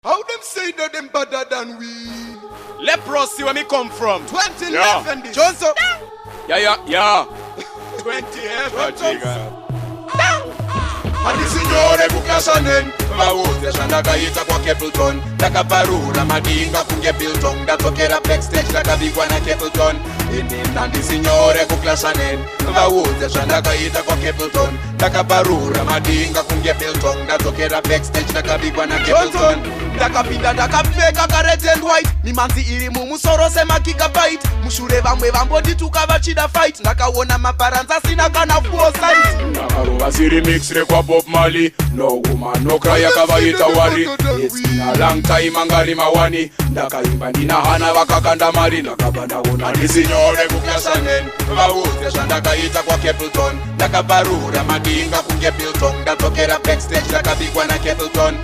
How them say that them better than we? Leprosy where me come from. 2011 this. Johnson. Yeah. 2011. Hadi signore kuklasanen Mawuze shandagaita kwa Capleton Takabarura madinga kunge Biltong Datokera backstage takabigwa na Capleton Hadi signore kuklasanen Mawuze shandagaita kwa Capleton Takabarura madinga kunge Biltong Datokera backstage takabigwa na Capleton Takapinda takapfeka ka red and white Mimanzi iri mumusoro sema gigabyte Mushure vamwe vambodi tukavachida fight Nakawona mabaranza sina kana foresight Nakaruwa siri mix rekwa Bob Marley. No woman, no cry akavaita wari. It's been a long time angari mawani. Ndakaimba ndina hana wakakanda mari. Nakabana wona ni signore kuklasanen Mawuze shandagaita kwa Capleton Takabarura madinga kunge Biltong Datokera backstage takabigwa na Capleton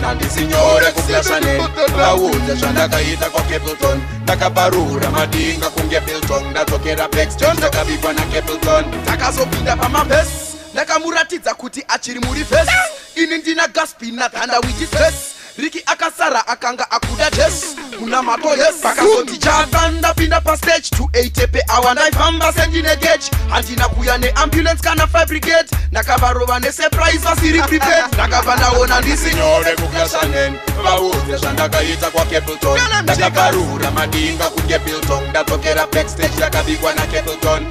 Nandi signore kuklasanen Mawuze shandagaita kwa Capleton Takabarura madinga kunge Biltong Datokera backstage takabigwa na Capleton Takazopinda pamapes Nakamuratidza kuti achiri muri face ini ndina gaspi nathanda with face Riki akasara akanga akuda chess Muna mato yes Pakazoti chatanda pinda pa stage 280 pe hour ndaifamba sendine gauge Handina kuya ne ambulance kana fire brigade Nakavarova ne surprise vasiri prepared Nakavana ona ndi signore kuklasanen Mawuze shandagaita kwa Capleton Takabarura madinga kunge Biltong Datokera backstage takabigwa na Capleton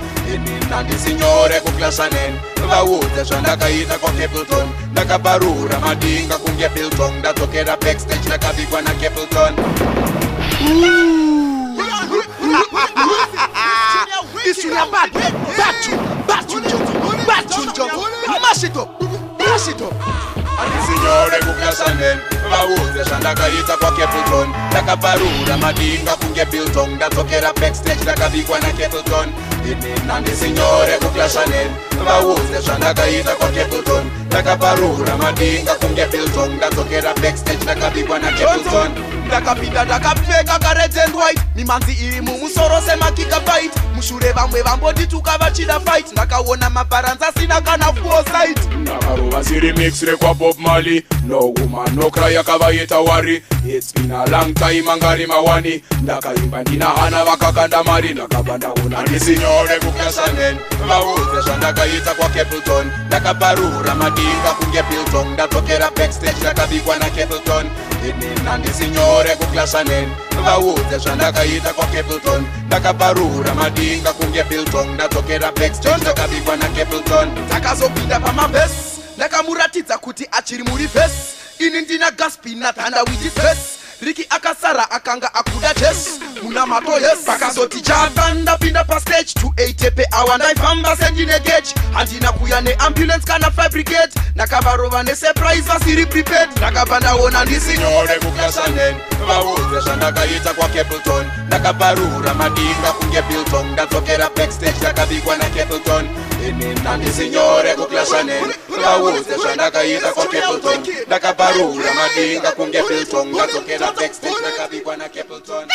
Nandi signore kuklasanen Mawuze shandagaita kwa Capleton Takabarura madinga kunge Biltong Datokera backstage takabigwa na Capleton This is your bad tune, Johnson. Mash it up. Andi signore kuklasanen Mawuze shandagaita kwa Capleton Takabarura madinga kunge Biltong Datokera backstage takabigwa na Capleton Nandi signore kuklasanen Mawuze shandagaita kwa Capleton Takabarura madinga kunge Biltong Datokera backstage takabigwa na Capleton Takapinda takapfeka ka red and white Mimanzi iri mumusoro sema gigabyte Mushure vamwe vambodi tukavachida fight Nakawona mabaranza sina kana foresight Nakaruwa siri mix rekwa Bob Marley. No woman, no cry akavaita wari. It's been a long time angari mawani. Ndakaimba ndina hana wakakanda mari. Nakabanda wona ni signore kuklasanen Mawuze shandagaita kwa Capleton Takabarura madinga kunge Biltong Datokera backstage takabigwa na Capleton Nandi signore kuklasanen Mawuze shandagaita kwa Capleton Takabarura madinga kunge Biltong Datokera backstage takabigwa na Capleton Takazopinda pamapes Nakamuratidza kuti achiri muri face ini ndina gaspi nathanda with face Riki akasara akanga akuda chess Muna mato yes Pakazoti chatanda pinda pa stage 280 pe hour ndaifamba sendine gauge Handina kuya ne ambulance kana fire brigade Nakavarova ne surprise vasiri prepared Nakabanda wona ndi signore kuklasanen Mawuze shandagaita kwa Capleton Takabarura madinga kunge Biltong Datokera backstage takabigwa na Capleton Nandi signore kuklasanen Mawuze shandagaita kwa Capleton Takabarura madinga kunge Biltong Datokera backstage takabigwa na Capleton